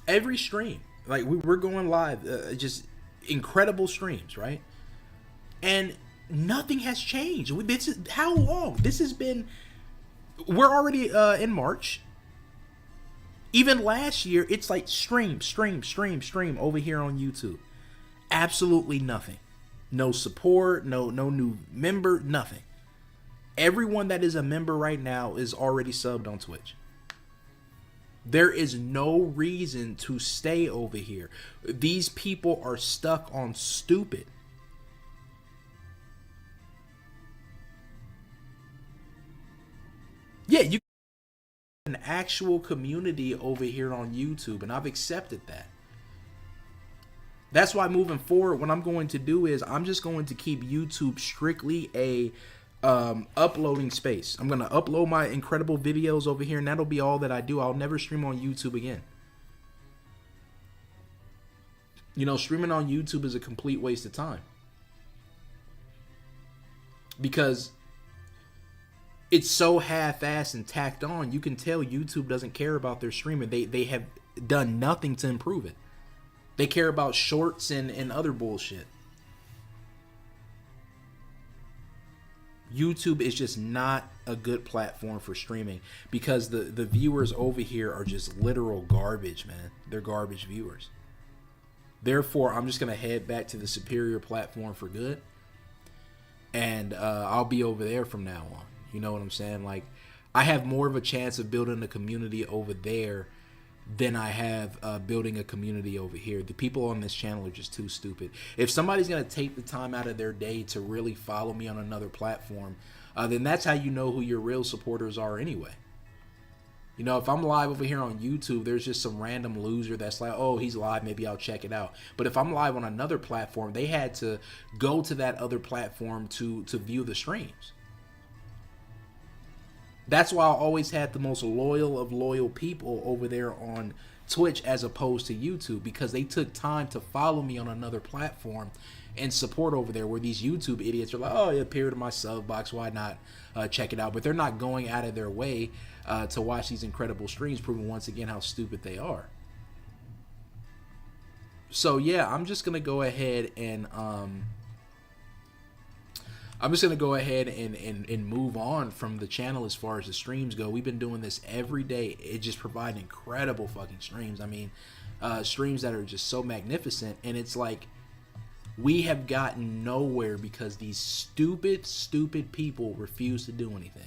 Every stream, like we're going live, just incredible streams, right? And nothing has changed. This is how long this has been. We're already in March. Even last year, it's like stream over here on YouTube. Absolutely nothing. No support, no new member, nothing. Everyone that is a member right now is already subbed on Twitch. There is no reason to stay over here. These people are stuck on stupid. Yeah, you an actual community over here on YouTube, and I've accepted that. That's why moving forward, what I'm going to do is I'm just going to keep YouTube strictly a uploading space. I'm going to upload my incredible videos over here, and that'll be all that I do. I'll never stream on YouTube again. You know, streaming on YouTube is a complete waste of time. Because it's so half-assed and tacked on. You can tell YouTube doesn't care about their streaming. They have done nothing to improve it. They care about shorts and other bullshit. YouTube is just not a good platform for streaming because the viewers over here are just literal garbage, man. They're garbage viewers. Therefore, I'm just going to head back to the superior platform for good. And I'll be over there from now on. You know what I'm saying? Like, I have more of a chance of building a community over there than I have building a community over here. The people on this channel are just too stupid. If somebody's going to take the time out of their day to really follow me on another platform, then that's how you know who your real supporters are anyway. You know, if I'm live over here on YouTube, there's just some random loser that's like, oh, he's live, maybe I'll check it out. But if I'm live on another platform, they had to go to that other platform to view the streams. That's why I always had the most loyal of loyal people over there on Twitch as opposed to YouTube, because they took time to follow me on another platform and support over there, where these YouTube idiots are like, oh, it appeared in my sub box, why not check it out? But they're not going out of their way to watch these incredible streams, proving once again how stupid they are. So yeah, I'm just gonna go ahead and move on from the channel as far as the streams go. We've been doing this every day. It just provides incredible fucking streams. I mean, streams that are just so magnificent. And it's like, we have gotten nowhere because these stupid people refuse to do anything.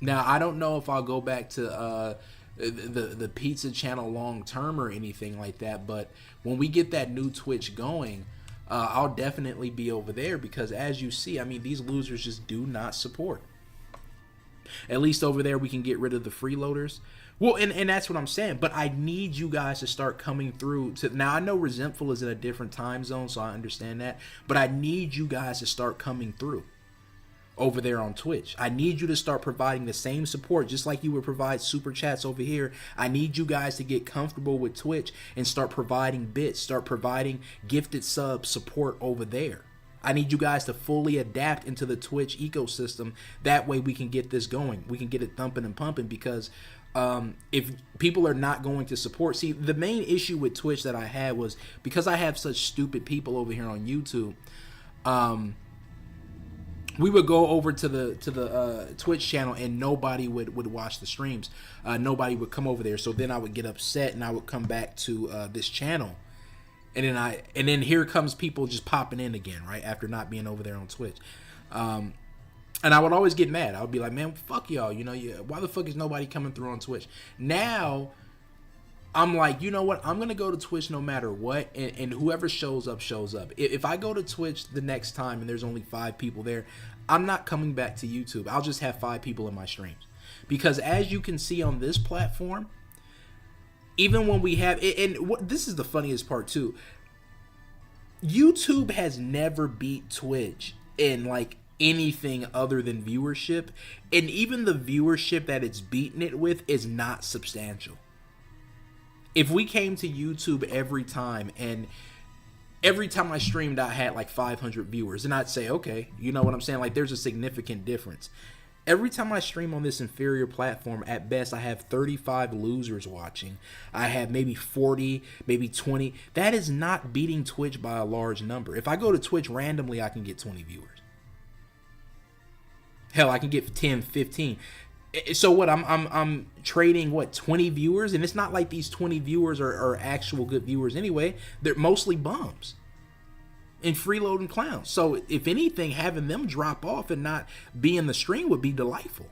Now, I don't know if I'll go back to the pizza channel long term or anything like that, but when we get that new Twitch going, I'll definitely be over there, because as you see, I mean, these losers just do not support. At least over there we can get rid of the freeloaders. Well, and that's what I'm saying, but I need you guys to start coming through to, now I know Resentful is in a different time zone, so I understand that, but I need you guys to start coming through over there on Twitch. I need you to start providing the same support, just like you would provide super chats over here. I need you guys to get comfortable with Twitch and start providing bits, start providing gifted sub support over there. I need you guys to fully adapt into the Twitch ecosystem. That way we can get this going. We can get it thumping and pumping, because if people are not going to support, see, the main issue with Twitch that I had was because I have such stupid people over here on YouTube, we would go over to the Twitch channel and nobody would watch the streams. Nobody would come over there. So then I would get upset and I would come back to this channel. And then here comes people just popping in again, right? After not being over there on Twitch. And I would always get mad. I would be like, man, fuck y'all. You know, why the fuck is nobody coming through on Twitch? Now, I'm like, you know what? I'm going to go to Twitch no matter what, and whoever shows up, shows up. If I go to Twitch the next time and there's only 5 people there, I'm not coming back to YouTube. I'll just have 5 people in my streams. Because as you can see on this platform, even when we have, this is the funniest part too, YouTube has never beat Twitch in like anything other than viewership, and even the viewership that it's beaten it with is not substantial. If we came to YouTube every time, and every time I streamed I had like 500 viewers, and I'd say, okay, you know what I'm saying, like there's a significant difference. Every time I stream on this inferior platform, at best I have 35 losers watching. I have maybe 40, maybe 20. That is not beating Twitch by a large number. If I go to Twitch randomly, I can get 20 viewers. Hell, I can get 10, 15. So what? I'm trading what, 20 viewers, and it's not like these 20 viewers are actual good viewers anyway. They're mostly bums and freeloading clowns. So if anything, having them drop off and not be in the stream would be delightful.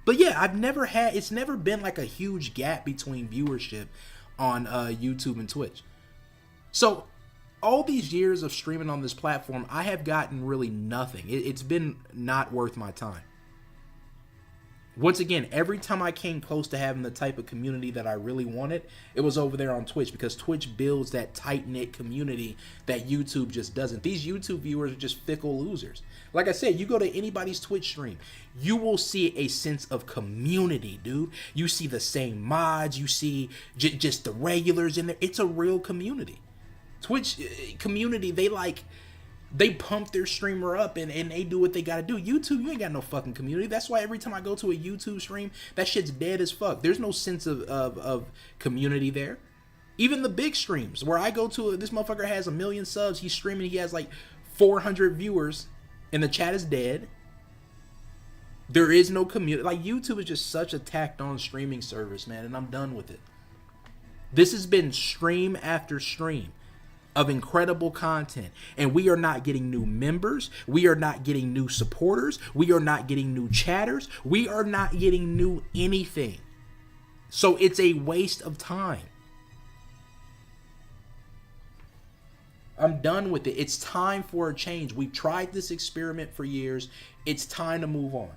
But yeah, it's never been like a huge gap between viewership on YouTube and Twitch. So all these years of streaming on this platform, I have gotten really nothing. It's been not worth my time. Once again, every time I came close to having the type of community that I really wanted, it was over there on Twitch, because Twitch builds that tight-knit community that YouTube just doesn't. These YouTube viewers are just fickle losers. Like I said, you go to anybody's Twitch stream, you will see a sense of community, dude. You see the same mods, you see just the regulars in there. It's a real community. Twitch community, they pump their streamer up and they do what they gotta do. YouTube, you ain't got no fucking community. That's why every time I go to a YouTube stream, that shit's dead as fuck. There's no sense of community there. Even the big streams where I go to, this motherfucker has 1 million subs. He's streaming, he has like 400 viewers, and the chat is dead. There is no community. Like, YouTube is just such a tacked on streaming service, man, and I'm done with it. This has been stream after stream of incredible content, and we are not getting new members, we are not getting new supporters, we are not getting new chatters, we are not getting new anything. So it's a waste of time. I'm done with it. It's time for a change. We've tried this experiment for years. It's time to move on.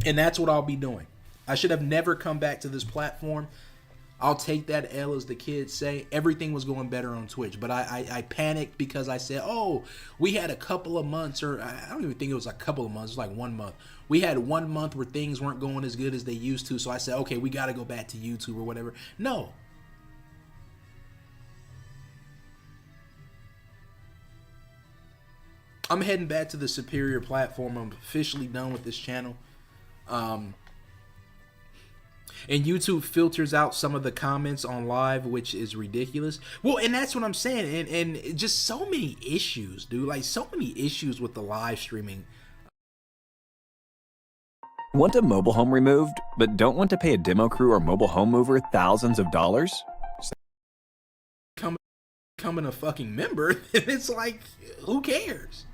And that's what I'll be doing. I should have never come back to this platform. I'll take that L, as the kids say. Everything was going better on Twitch, but I panicked because I said, oh, we had a couple of months, or I don't even think it was a couple of months, it was like 1 month. We had 1 month where things weren't going as good as they used to, so I said, okay, we got to go back to YouTube or whatever. No. I'm heading back to the superior platform. I'm officially done with this channel. And YouTube filters out some of the comments on live, which is ridiculous. Well, and that's what I'm saying. And just so many issues, dude. Like, so many issues with the live streaming. Want a mobile home removed, but don't want to pay a demo crew or mobile home mover thousands of dollars? Becoming a fucking member, it's like, who cares?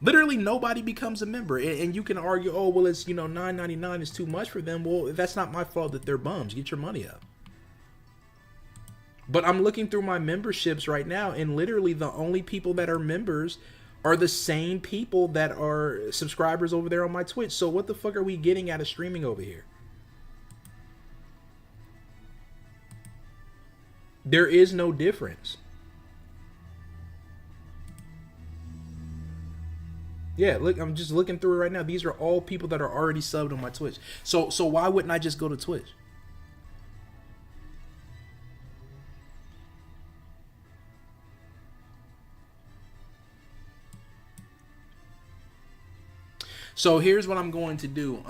Literally nobody becomes a member, and you can argue, oh, well, it's, $9.99 is too much for them. Well, that's not my fault that they're bums. Get your money up. But I'm looking through my memberships right now, and literally the only people that are members are the same people that are subscribers over there on my Twitch. So what the fuck are we getting out of streaming over here? There is no difference. Yeah, look, I'm just looking through it right now. These are all people that are already subbed on my Twitch. So why wouldn't I just go to Twitch? So here's what I'm going to do.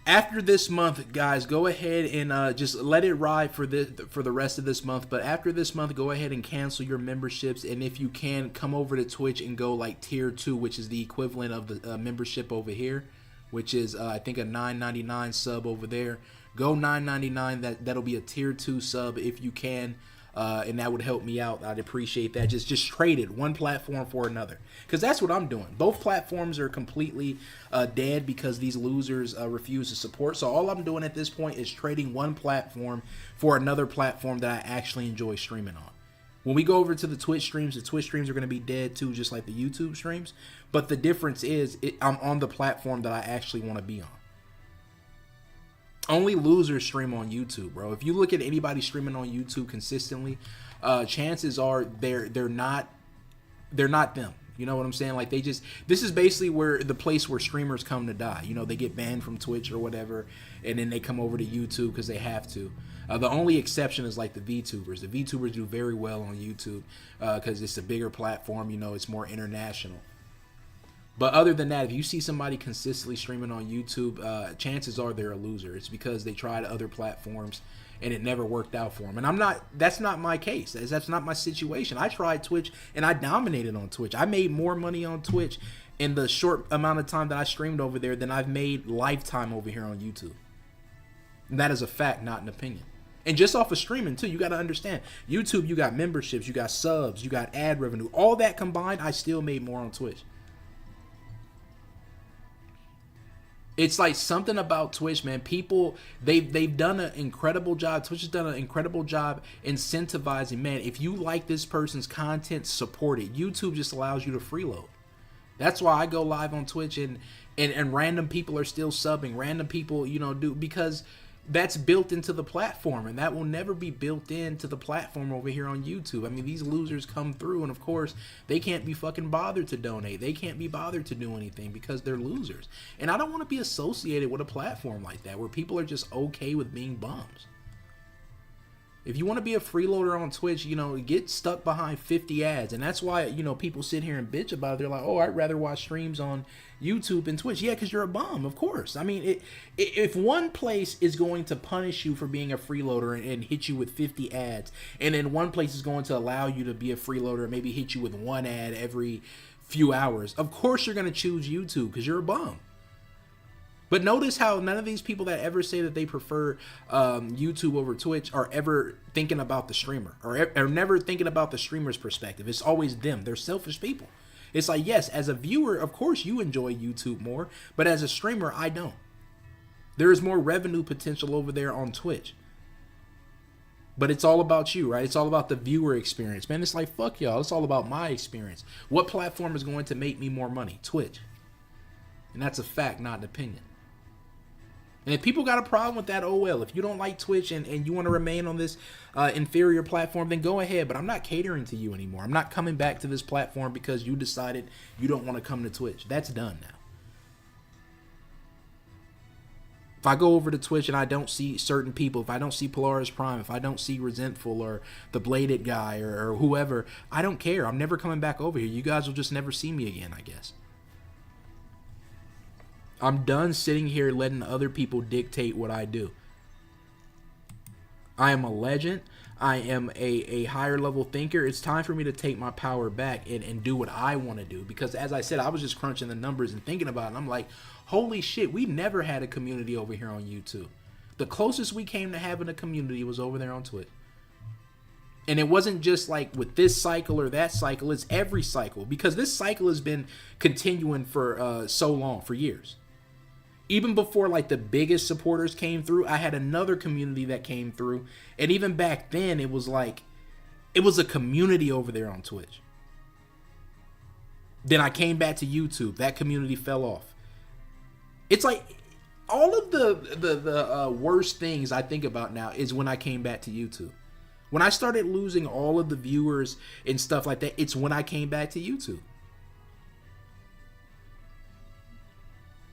After this month, guys, go ahead and just let it ride for the rest of this month. But after this month, go ahead and cancel your memberships. And if you can, come over to Twitch and go like tier 2, which is the equivalent of the membership over here, which is I think a $9.99 sub over there. Go $9.99. That'll be a tier 2 sub if you can. And that would help me out. I'd appreciate that. Just trade it, one platform for another, because that's what I'm doing. Both platforms are completely dead because these losers refuse to support. So all I'm doing at this point is trading one platform for another platform that I actually enjoy streaming on. When we go over to the Twitch streams are going to be dead too, just like the YouTube streams. But the difference is I'm on the platform that I actually want to be on. Only losers stream on YouTube, bro. If you look at anybody streaming on YouTube consistently, chances are they're not them. You know what I'm saying? Like this is basically where the place where streamers come to die. You know, they get banned from Twitch or whatever, and then they come over to YouTube because they have to. The only exception is like the VTubers. The VTubers do very well on YouTube because it's a bigger platform. You know, it's more international. But other than that, if you see somebody consistently streaming on YouTube, chances are they're a loser. It's because they tried other platforms and it never worked out for them. And that's not my case. That's not my situation. I tried Twitch and I dominated on Twitch. I made more money on Twitch in the short amount of time that I streamed over there than I've made lifetime over here on YouTube. And that is a fact, not an opinion. And just off of streaming too, you got to understand, YouTube, you got memberships, you got subs, you got ad revenue. All that combined, I still made more on Twitch. It's like something about Twitch, man. People, they've done an incredible job. Twitch has done an incredible job incentivizing, man, if you like this person's content, support it. YouTube just allows you to freeload. That's why I go live on Twitch and random people are still subbing. Random people, you know, because that's built into the platform, and that will never be built into the platform over here on YouTube. I mean, these losers come through, and of course, they can't be fucking bothered to donate. They can't be bothered to do anything because they're losers. And I don't want to be associated with a platform like that where people are just okay with being bums. If you want to be a freeloader on Twitch, you know, get stuck behind 50 ads. And that's why, you know, people sit here and bitch about it. They're like, oh, I'd rather watch streams on YouTube and Twitch. Yeah, because you're a bum, of course. I mean, if one place is going to punish you for being a freeloader and hit you with 50 ads, and then one place is going to allow you to be a freeloader and maybe hit you with one ad every few hours, of course you're going to choose YouTube because you're a bum. But notice how none of these people that ever say that they prefer YouTube over Twitch are ever thinking about the streamer or never thinking about the streamer's perspective. It's always them. They're selfish people. It's like, yes, as a viewer, of course you enjoy YouTube more, but as a streamer, I don't. There is more revenue potential over there on Twitch. But it's all about you, right? It's all about the viewer experience. Man, it's like, fuck y'all. It's all about my experience. What platform is going to make me more money? Twitch. And that's a fact, not an opinion. And if people got a problem with that, oh well. If you don't like Twitch and you want to remain on this inferior platform, then go ahead. But I'm not catering to you anymore. I'm not coming back to this platform because you decided you don't want to come to Twitch. That's done now. If I go over to Twitch and I don't see certain people, if I don't see Polaris Prime, if I don't see Resentful or the Bladed guy or whoever, I don't care. I'm never coming back over here. You guys will just never see me again, I guess. I'm done sitting here letting other people dictate what I do. I am a legend. I am a higher level thinker. It's time for me to take my power back and do what I want to do. Because as I said, I was just crunching the numbers and thinking about it. And I'm like, holy shit, we never had a community over here on YouTube. The closest we came to having a community was over there on Twitch. And it wasn't just like with this cycle or that cycle. It's every cycle. Because this cycle has been continuing for so long, for years. Even before like the biggest supporters came through, I had another community that came through. And even back then, it was like, it was a community over there on Twitch. Then I came back to YouTube. That community fell off. It's like all of the worst things I think about now is when I came back to YouTube. When I started losing all of the viewers and stuff like that, it's when I came back to YouTube.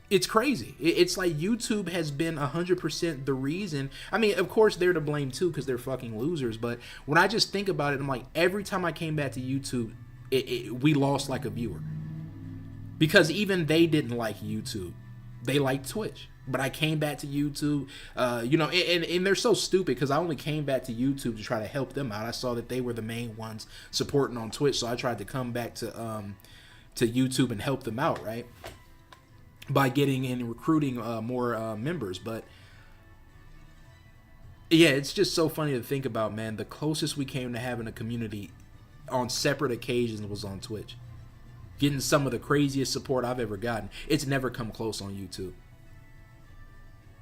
It's crazy. It's like YouTube has been 100% the reason. I mean, of course, they're to blame too because they're fucking losers. But when I just think about it, I'm like, every time I came back to YouTube, we lost like a viewer. Because even they didn't like YouTube. They liked Twitch. But I came back to YouTube, you know, and they're so stupid because I only came back to YouTube to try to help them out. I saw that they were the main ones supporting on Twitch. So I tried to come back to YouTube and help them out, right? By getting and recruiting more members. But yeah, it's just so funny to think about, man. The closest we came to having a community on separate occasions was on Twitch. Getting some of the craziest support I've ever gotten. It's never come close on YouTube.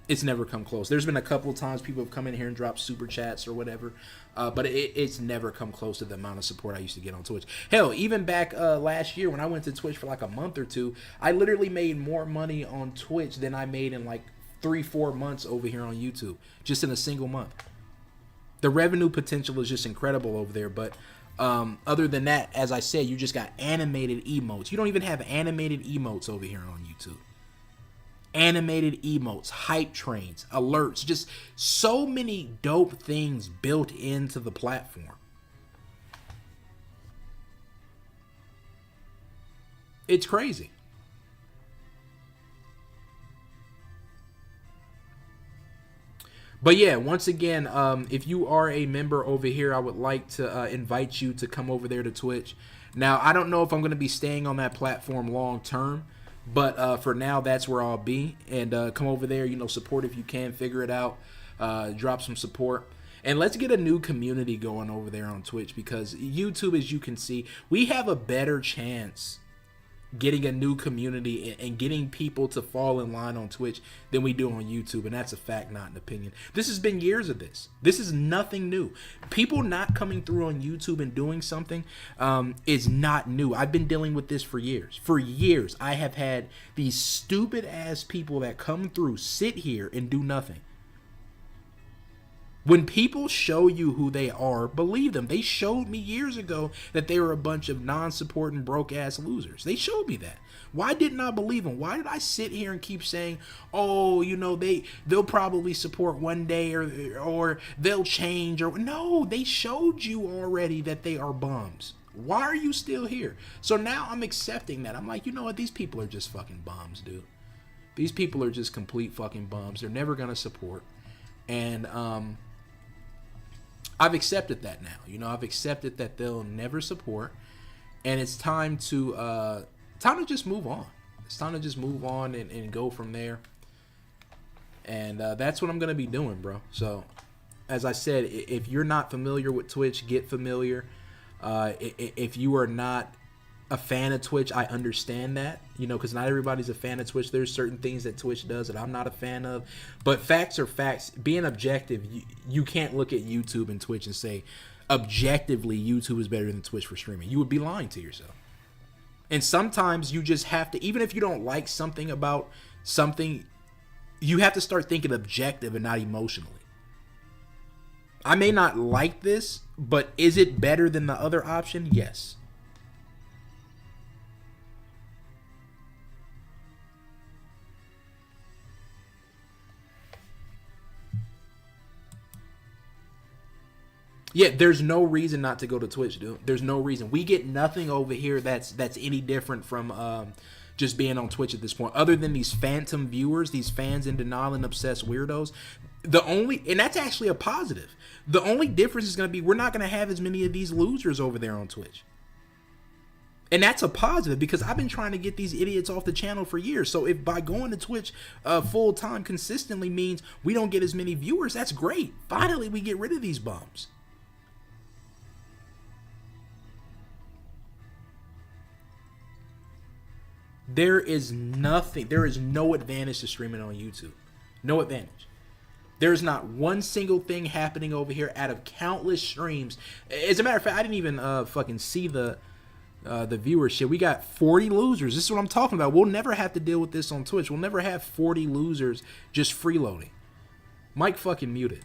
It's never come close. There's been a couple of times people have come in here and dropped super chats or whatever, but it's never come close to the amount of support I used to get on Twitch. Hell, even back last year when I went to Twitch for like a month or two, I literally made more money on Twitch than I made in like 3-4 months over here on YouTube, just in a single month. The revenue potential is just incredible over there, but Other than that, as I said, you just got animated emotes. You don't even have animated emotes over here on YouTube. Animated emotes, hype trains, alerts, just so many dope things built into the platform. It's crazy. But yeah, once again, if you are a member over here, I would like to invite you to come over there to Twitch. Now, I don't know if I'm going to be staying on that platform long term, but for now, that's where I'll be. And come over there, you know, support if you can, figure it out, drop some support. And let's get a new community going over there on Twitch, because YouTube, as you can see, we have a better chance getting a new community and getting people to fall in line on Twitch than we do on YouTube. And that's a fact, not an opinion. This has been years of this. This is nothing new. People not coming through on YouTube and doing something is not new. I've been dealing with this for years. For years, I have had these stupid ass people that come through, sit here and do nothing. When people show you who they are, believe them. They showed me years ago that they were a bunch of non-supporting, broke-ass losers. They showed me that. Why didn't I believe them? Why did I sit here and keep saying, oh, you know, they'll probably support one day, or they'll change? Or no, they showed you already that they are bums. Why are you still here? So now I'm accepting that. I'm like, you know what? These people are just fucking bums, dude. These people are just complete fucking bums. They're never going to support. And, I've accepted that now. You know, I've accepted that they'll never support, and it's time to just move on. It's time to just move on and go from there. And that's what I'm gonna be doing, bro. So, as I said, if you're not familiar with Twitch, get familiar. If you are not a fan of Twitch, I understand that, you know, because not everybody's a fan of Twitch. There's certain things that Twitch does that I'm not a fan of, but facts are facts. Being objective, you can't look at YouTube and Twitch and say objectively YouTube is better than Twitch for streaming. You would be lying to yourself. And sometimes you just have to, even if you don't like something about something, you have to start thinking objective and not emotionally. I may not like this, but is it better than the other option? Yes. Yeah, there's no reason not to go to Twitch, dude. There's no reason. We get nothing over here that's any different from just being on Twitch at this point, other than these phantom viewers, these fans in denial and obsessed weirdos. And that's actually a positive. The only difference is going to be we're not going to have as many of these losers over there on Twitch. And that's a positive, because I've been trying to get these idiots off the channel for years. So if by going to Twitch full time consistently means we don't get as many viewers, that's great. Finally, we get rid of these bums. There is no advantage to streaming on YouTube. No advantage. There's not one single thing happening over here out of countless streams. As a matter of fact, I didn't even fucking see the viewership. We got 40 losers. This is what I'm talking about. We'll never have to deal with this on Twitch. We'll never have 40 losers just freeloading. Mike fucking muted.